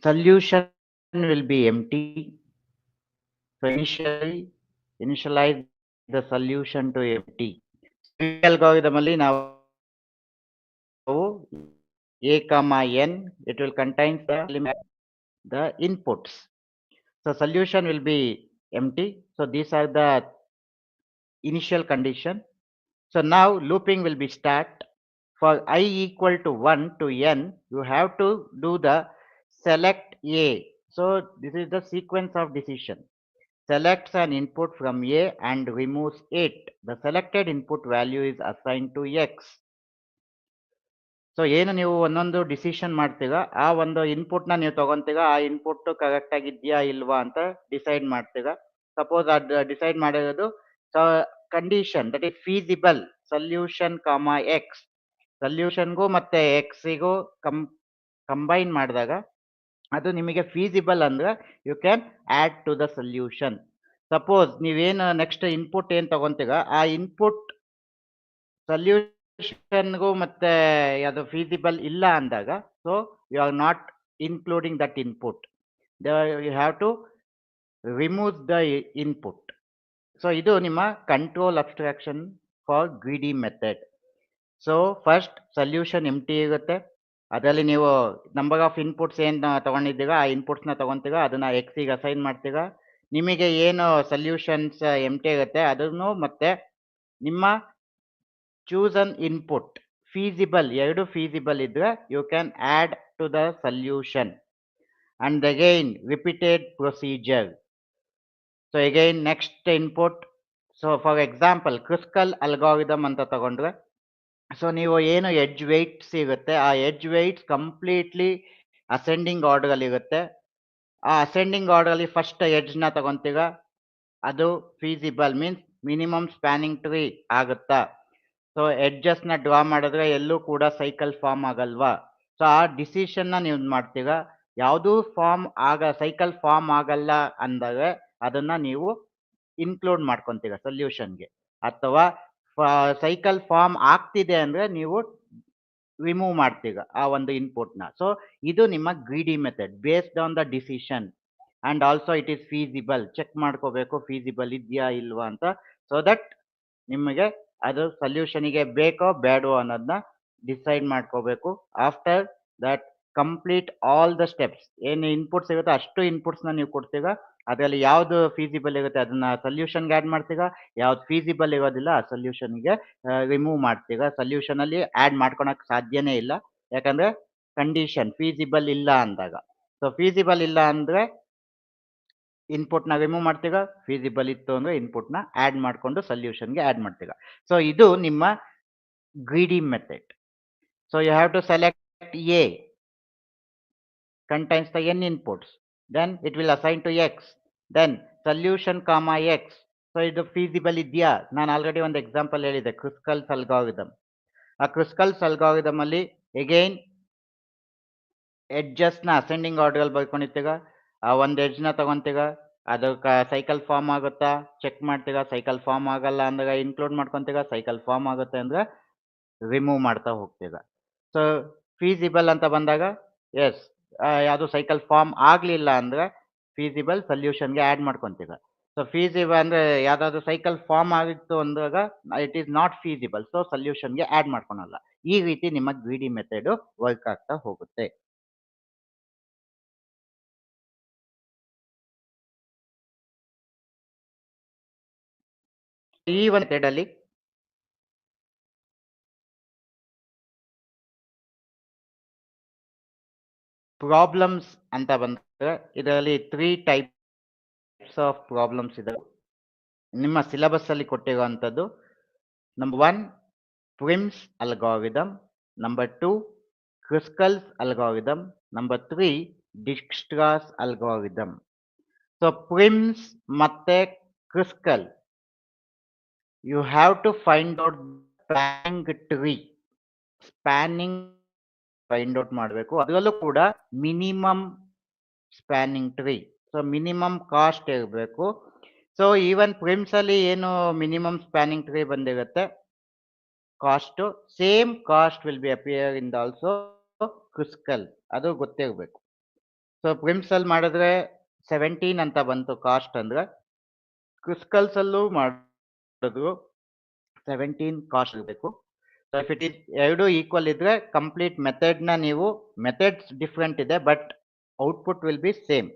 solution will be empty. So initialize the solution to empty. So greedy algorithm ಅಲ್ಲಿ ನಾವು a comma n, it will contain the inputs. So solution will be empty. So these are the initial condition. So now looping will be start. For I equal to 1 to n, you have to do the select a. So this is the sequence of decision. Selects an input from a and removes it. The selected input value is assigned to x. So ಏನು ನೀವು ಒಂದೊಂದು decision ಮಾಡ್ತೀರಾ ಆ ಒಂದು ಇನ್ಪುಟ್ನ ನೀವು ತಗೊಂತೀರಾ, ಆ input correct ಆಗಿದ್ಯಾ ಇಲ್ವಾ ಅಂತ ಡಿಸೈಡ್ ಮಾಡ್ತೀರಾ. ಸಪೋಸ್ ಅದು ಡಿಸೈಡ್ ಮಾಡಿರೋದು condition that is feasible solution comma x, ಸೊಲ್ಯೂಷನ್ಗೂ ಮತ್ತೆ ಎಕ್ಸಿಗೂ ಕಂಬೈನ್ ಮಾಡಿದಾಗ ಅದು ನಿಮಗೆ ಫೀಸಿಬಲ್ ಅಂದ್ರೆ you can add to the solution. Suppose ನೀವೇನು ನೆಕ್ಸ್ಟ್ ಇನ್ಪುಟ್ ಏನು ತಗೊಂತೀರಾ ಆ ಇನ್ಪುಟ್ ಸೊಲ್ಯೂಷನ್ಗೂ ಮತ್ತೆ ಅದು ಫೀಸಿಬಲ್ ಇಲ್ಲ ಅಂದಾಗ so you are not including that input, you have to remove the input. So ಇದು ನಿಮ್ಮ control abstraction for greedy method. So first solution empty ಇರುತ್ತೆ, ಅದರಲ್ಲಿ ನೀವು ನಂಬರ್ ಆಫ್ ಇನ್ಪುಟ್ಸ್ ಏನು ತಗೊಂಡಿದ್ದೀರಾ ಆ ಇನ್ಪುಟ್ಸ್ನ ತಗೊಂತೀರಾ, ಅದನ್ನ ಎಕ್ಸಿಗೆ ಅಸೈನ್ ಮಾಡ್ತೀರಾ. ನಿಮಗೆ ಏನು ಸೊಲ್ಯೂಷನ್ಸ್ ಎಂಟಿ ಇರುತ್ತೆ ಅದನ್ನು ಮತ್ತೆ ನಿಮ್ಮ ಚೂಸ್ ಅನ್ ಇನ್ಪುಟ್ ಫೀಸಿಬಲ್, ಎರಡು ಫೀಸಿಬಲ್ ಇದ್ರೆ you can add to the solution and again repeated procedure. So again next input. So for example Kruskal algorithm ಅಂತ ತಗೊಂಡ್ರೆ, ಸೊ ನೀವು ಏನು ಎಡ್ಜ್ ವೆಯ್ಟ್ಸ್ ಇರುತ್ತೆ ಆ edge weights completely ascending order ಅಲ್ಲಿ ಇರುತ್ತೆ. ಆ ಅಸೆಂಡಿಂಗ್ ಆರ್ಡರ್ ಅಲ್ಲಿ ಫಸ್ಟ್ ಎಡ್ಜ್ನ ತಗೊಂತೀರಾ, ಅದು feasible means minimum spanning tree ಆಗುತ್ತಾ. ಸೊ ಎಡ್ಜಸ್ನ ಡ್ರಾ ಮಾಡಿದ್ರೆ ಎಲ್ಲೂ ಕೂಡ ಸೈಕಲ್ ಫಾರ್ಮ್ ಆಗಲ್ವಾ. ಸೊ ಆ ಡಿಸಿಷನ್ನ ನೀವು ಮಾಡ್ತೀರಾ. ಯಾವುದೂ ಸೈಕಲ್ ಫಾರ್ಮ್ ಆಗಲ್ಲ ಅಂದರೆ ಅದನ್ನ ನೀವು ಇನ್ಕ್ಲೂಡ್ ಮಾಡ್ಕೊತೀರಾ ಸೊಲ್ಯೂಷನ್ಗೆ, ಅಥವಾ ಸೈಕಲ್ ಫಾರ್ಮ್ ಆಗ್ತಿದೆ ಅಂದ್ರೆ ನೀವು ರಿಮೂವ್ ಮಾಡ್ತೀರಾ ಆ ಒಂದು ಇನ್ಪುಟ್ನ. ಸೊ ಇದು ನಿಮ್ಮ greedy method based on the decision and also it is feasible. Check ಮಾಡ್ಕೋಬೇಕು ಫೀಸಿಬಲ್ ಇದೆಯಾ ಇಲ್ವಾ ಅಂತ, ಸೊ ದಟ್ ನಿಮಗೆ ಅದು ಸೊಲ್ಯೂಷನಿಗೆ ಬೇಕೋ ಬೇಡೋ ಅನ್ನೋದನ್ನ ಡಿಸೈಡ್ ಮಾಡ್ಕೋಬೇಕು. After that complete all the steps, ಏನು ಇನ್ಪುಟ್ಸ್ ಇರುತ್ತೆ ಅಷ್ಟು ಇನ್ಪುಟ್ಸ್ನ ನೀವು ಕೊಡ್ತೀರಾ, ಅದರಲ್ಲಿ ಯಾವ್ದು ಫೀಸಿಬಲ್ ಇರುತ್ತೆ ಅದನ್ನ ಸೊಲ್ಯೂಷನ್ಗೆ ಆ್ಯಡ್ ಮಾಡ್ತೀರಾ, ಯಾವ್ದು ಫೀಸಿಬಲ್ ಇರೋದಿಲ್ಲ ಆ ಸೊಲ್ಯೂಷನ್ಗೆ ರಿಮೂವ್ ಮಾಡ್ತೀರಾ. ಸೊಲ್ಯೂಷನ್ ಅಲ್ಲಿ ಆ್ಯಡ್ ಮಾಡ್ಕೊಳಕ್ ಸಾಧ್ಯನೇ ಇಲ್ಲ, ಯಾಕಂದ್ರೆ ಕಂಡೀಷನ್ ಫೀಸಿಬಲ್ ಇಲ್ಲ ಅಂದಾಗ. ಸೊ ಫೀಸಿಬಲ್ ಇಲ್ಲ ಅಂದ್ರೆ ಇನ್ಪುಟ್ನ ರಿಮೂವ್ ಮಾಡ್ತೀರಾ, ಫೀಸಿಬಲ್ ಇತ್ತು ಅಂದ್ರೆ ಇನ್ಪುಟ್ನ ಆ್ಯಡ್ ಮಾಡಿಕೊಂಡು ಸೊಲ್ಯೂಷನ್ಗೆ ಆ್ಯಡ್ ಮಾಡ್ತೀರಾ. ಸೊ ಇದು ನಿಮ್ಮ greedy method. So you have to select a contains the n inputs, then it will assign to x, then solution comma x. So ಇದು ಫೀಸಿಬಲ್ ಇದೆಯಾ, ನಾನು ಆಲ್ರೆಡಿ ಒಂದು ಎಕ್ಸಾಂಪಲ್ ಹೇಳಿದೆ ಕ್ರಿಸ್ಕಲ್ಸ್ ಅಲ್ಗಾರಿದಮ್. ಆ ಕ್ರಿಸ್ಕಲ್ಸ್ ಅಲ್ಗಾರಿದಮ್ ಅಲ್ಲಿ ಎಗೈನ್ ಎಡ್ಜಸ್ನ ಅಸೆಂಡಿಂಗ್ ಆರ್ಡರ್ ಬರ್ಕೊಂಡಿರ್ತೀಗ, ಆ ಒಂದು ಎಡ್ಜ್ನ ತಗೊಂತೀಗ, ಅದಕ್ಕೆ ಸೈಕಲ್ ಫಾರ್ಮ್ ಆಗುತ್ತಾ ಚೆಕ್ ಮಾಡ್ತೀಗ, ಸೈಕಲ್ ಫಾರ್ಮ್ ಆಗಲ್ಲ ಅಂದ್ರೆ ಇನ್ಕ್ಲೂಡ್ ಮಾಡ್ಕೊಂತೀಗ, ಸೈಕಲ್ ಫಾರ್ಮ್ ಆಗುತ್ತೆ ಅಂದ್ರೆ ರಿಮೂವ್ ಮಾಡ್ತಾ ಹೋಗ್ತೀಗ. ಸೊ ಫೀಸಿಬಲ್ ಅಂತ ಬಂದಾಗ ಎಸ್, ಯಾವುದು ಸೈಕಲ್ ಫಾರ್ಮ್ ಆಗಲಿಲ್ಲ ಅಂದ್ರೆ ಫೀಸಿಬಲ್ ಸೊಲ್ಯೂಷನ್ಗೆ ಆ್ಯಡ್ ಮಾಡ್ಕೊಂತೀಗ. ಸೊ ಫೀಸಿಬಲ್ ಅಂದ್ರೆ ಯಾವ್ದಾದ್ರು ಸೈಕಲ್ ಫಾರ್ಮ್ ಆಗಿತ್ತು ಅಂದಾಗ it is not feasible, so ಸೊಲ್ಯೂಷನ್ಗೆ ಆ್ಯಡ್ ಮಾಡ್ಕೊಳಲ್ಲ. ಈ ರೀತಿ ನಿಮ್ಮ ಗ್ರೀಡಿ ಮೆಥಡ್ ವರ್ಕ್ ಆಗ್ತಾ ಹೋಗುತ್ತೆ. ಈ ಒಂದು ಮೆಥಡ್ ಅಲ್ಲಿ ಪ್ರಾಬ್ಲಮ್ಸ್ ಅಂತ ಬಂದ್ರೆ ಇದರಲ್ಲಿ 3 ಟೈಪ್ಸ್ ಆಫ್ ಪ್ರಾಬ್ಲಮ್ಸ್ ಇದೆ ನಿಮ್ಮ ಸಿಲೆಬಸ್ ಅಲ್ಲಿ ಕೊಟ್ಟಿರುವಂಥದ್ದು. Number 1 Prim's algorithm, number 2 Kruskal's algorithm, number 3 Dijkstra's algorithm. So Prim's ಮತ್ತೆ Kruskal, you have to find out spanning tree, spanning find out ಮಾಡಬೇಕು, ಅದರಲ್ಲೂ ಕೂಡ minimum spanning tree. So minimum cost ಇರಬೇಕು. So even Prim's ಅಲ್ಲಿ ಏನು minimum spanning tree ಬಂದಿರುತ್ತೆ cost, same cost will be appear in also Kruskal, ಅದು ಗೊತ್ತಿರಬೇಕು. So ಪ್ರಿಮ್ಸ್ ಅಲ್ಲಿ ಮಾಡಿದ್ರೆ 17 ಅಂತ ಬಂತು ಕಾಸ್ಟ್ ಅಂದ್ರೆ, ಕ್ರಿಸ್ಕಲ್ಸ್ ಅಲ್ಲೂ ಮಾಡಿದ್ರು 17 ಕಾಸ್ಟ್ ಇರಬೇಕು. ಸೊ ಇಫ್ ಇಟ್ ಇಸ್ ಎರಡು ಈಕ್ವಲ್ ಇದ್ರೆ ಕಂಪ್ಲೀಟ್ ಮೆಥಡ್ ನ ನೀವು ಮೆಥಡ್ಸ್ ಡಿಫ್ರೆಂಟ್ ಇದೆ but output will be same.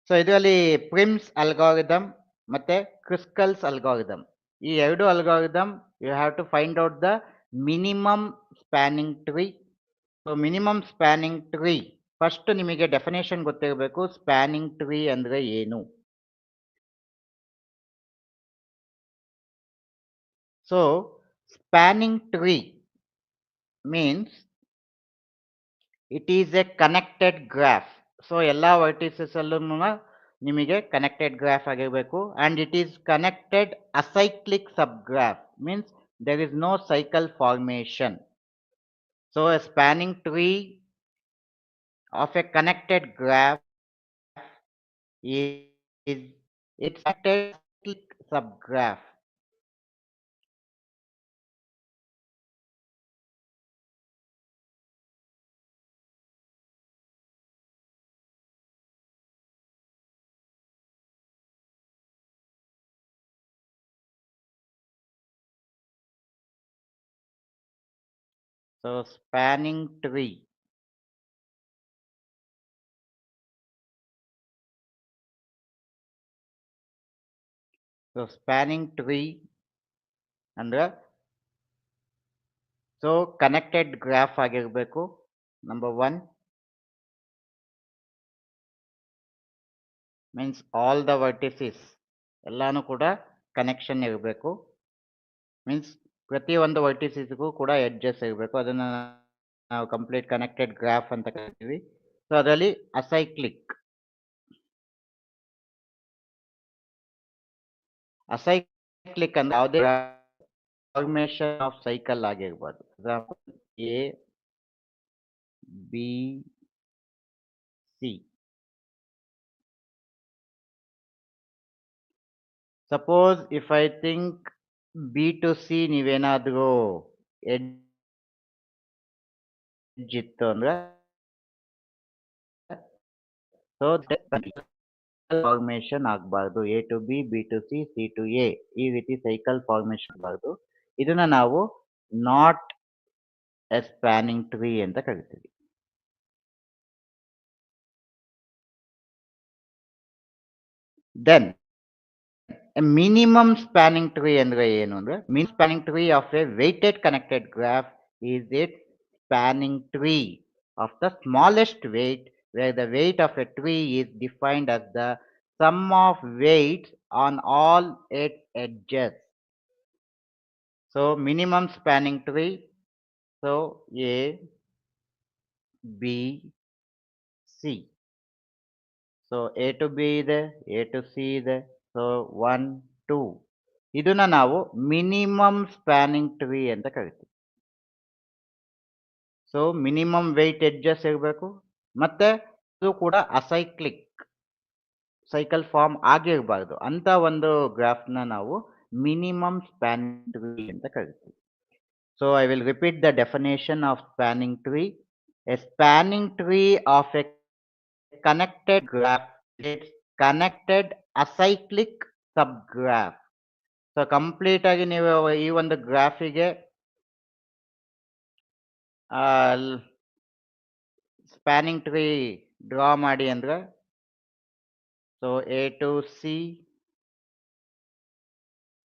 So ಇದರಲ್ಲಿ ಪ್ರಿಮ್ಸ್ ಅಲ್ಗಾರಿದಮ್ ಮತ್ತೆ ಕ್ರಿಸ್ಕಲ್ಸ್ ಅಲ್ಗಾರಿದಮ್, ಈ ಎರಡು algorithm you have to find out the minimum spanning tree. So minimum spanning tree first ನಿಮಗೆ ಡೆಫಿನೇಷನ್ ಗೊತ್ತಿರಬೇಕು, ಸ್ಪ್ಯಾನಿಂಗ್ ಟ್ರೀ ಅಂದ್ರೆ ಏನು. So spanning tree means it is a connected graph. So ಎಲ್ಲ vertices ಅಲ್ಲೂ ನಿಮಗೆ connected graph ಆಗಿರಬೇಕು and it is connected acyclic subgraph means there is no cycle formation. So a spanning tree of a connected graph is it's connected acyclic subgraph. So spanning tree. So spanning tree ಅಂದ್ರೆ so connected graph ಆಗಿರಬೇಕು number 1. Means all the vertices ಎಲ್ಲಾನು ಕೂಡ connection ಇರಬೇಕು. Means ಪ್ರತಿಯೊಂದು ವರ್ಟಿಸಿಸ್ಗೂ ಕೂಡ edges ಇರಬೇಕು, ಅದನ್ನ ನಾವು ಕಂಪ್ಲೀಟ್ ಕನೆಕ್ಟೆಡ್ ಗ್ರಾಫ್ ಅಂತ ಕರಿತೀವಿ. ಸೊ ಅದರಲ್ಲಿ ಅಸೈಕ್ಲಿಕ್ ಅಂದ್ರೆ ಯಾವುದೇ ಫಾರ್ಮೇಶನ್ ಆಫ್ ಸೈಕಲ್ ಆಗಿರ್ಬೋದು. Example A B C. Suppose if I think B to C ನೀವೇನಾದ್ರೂ ಎಡ್ಜ್ ಇತ್ತು ಅಂದ್ರೆ ಸೊ ಫಾರ್ಮೇಶನ್ ಆಗಬಾರ್ದು. A to B, B to C, C to A, ಈ ರೀತಿ ಸೈಕಲ್ ಫಾರ್ಮೇಶನ್ ಆಗಬಾರ್ದು. ಇದನ್ನ ನಾವು ನಾಟ್ ಎ ಸ್ಪ್ಯಾನಿಂಗ್ ಟ್ರೀ ಅಂತ ಕರಿತೀವಿ. ದೆನ್ ಮಿನಿಮಮ್ ಸ್ಪ್ಯಾನಿಂಗ್ ಟ್ರೀ ಅಂದ್ರೆ ಏನು ಅಂದ್ರೆ, minimum spanning tree of a weighted connected graph is it spanning tree of the smallest weight where the weight of a tree is defined as the sum of weights on all its edges. So minimum spanning tree, so A, B, C. So A to B ಇದೆ, A to C ಇದೆ, so 1, 2. ಇದನ್ನ ನಾವು minimum spanning tree ಅಂತ ಕರಿತೀವಿ. So minimum weight edges ಇರಬೇಕು ಮತ್ತೆ ಅದು ಕೂಡ ಅಸೈಕ್ಲಿಕ್ ಸೈಕಲ್ ಫಾರ್ಮ್ ಆಗಿರಬಾರ್ದು ಅಂತ ಒಂದು ಗ್ರಾಫ್ನ ನಾವು ಮಿನಿಮಮ್ ಸ್ಪ್ಯಾನಿಂಗ್ ಟ್ರೀ ಅಂತ ಕರಿತೀವಿ. So I will repeat the definition of spanning tree. A spanning tree of a connected graph it's connected acyclic subgraph. So complete ಆಗಿ ನೀವು ಈ ಒಂದು ಗ್ರಾಫಿಗೆ ಸ್ಪ್ಯಾನಿಂಗ್ ಟ್ರೀ ಡ್ರಾ ಮಾಡಿ ಅಂದ್ರೆ, so A to C,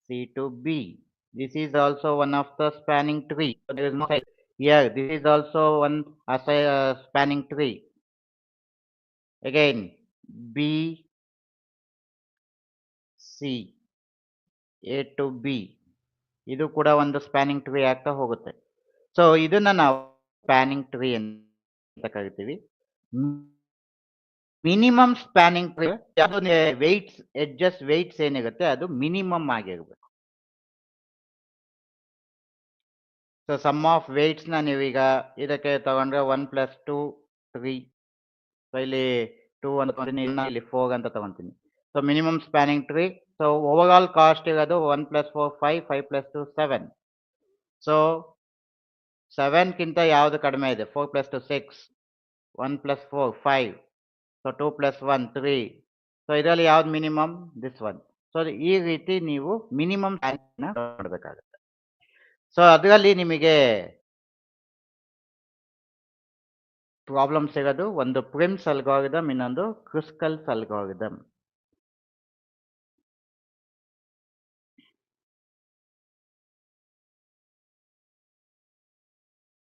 C to B. This is also one of the spanning tree. So there is no cycle. Here, this is also one spanning tree. Again, B, C, A to B. ಇದು ಕೂಡ ಒಂದು spanning tree ಆಗ್ತಾ ಹೋಗುತ್ತೆ. So ಇದನ್ನ ನಾವು spanning tree ಅಂತ ಕರಿತೀವಿ. Minimum spanning tree ಯಾವುದು ವೆಯ್ಟ್ಸ್ ಎಡ್ಜಸ್ ವೆಯ್ಟ್ಸ್ ಏನಿರುತ್ತೆ ಅದು ಮಿನಿಮಮ್ ಆಗಿರ್ಬೇಕು. ಸೊ ಸಮ್ ಆಫ್ ವೆಯ್ಟ್ಸ್ ನ ನೀವೀಗ ಇದಕ್ಕೆ ತಗೊಂಡ್ರೆ 1 + 2 3. ಸೊ ಇಲ್ಲಿ 2 ಅಂತ ತಗೊಂತೀನಿ, ಇಲ್ಲಿ 4 ಅಂತ ತಗೊಂತೀನಿ. So minimum spanning tree. So overall cost ಇರೋದು 1 + 4 5, 5 + 2 7. ಸೊ 7ಕ್ಕಿಂತ ಯಾವುದು ಕಡಿಮೆ ಇದೆ? 4 + 2 6, 1 + 4 5, ಸೊ 2 + 1 3. ಸೊ ಇದರಲ್ಲಿ ಯಾವ್ದು ಮಿನಿಮಮ್? This one. ಸೊ ಈ ರೀತಿ ನೀವು ಮಿನಿಮಮ್ ನೋಡ್ಬೇಕಾಗುತ್ತೆ. ಸೊ ಅದರಲ್ಲಿ ನಿಮಗೆ ಪ್ರಾಬ್ಲಮ್ಸ್ ಇರೋದು ಒಂದು ಪ್ರಿಮ್ಸ್ ಅಲ್ಗಾರಿದಮ್, ಇನ್ನೊಂದು ಕ್ರುಸ್ಕಲ್ಸ್ ಅಲ್ಗಾರಿದಮ್.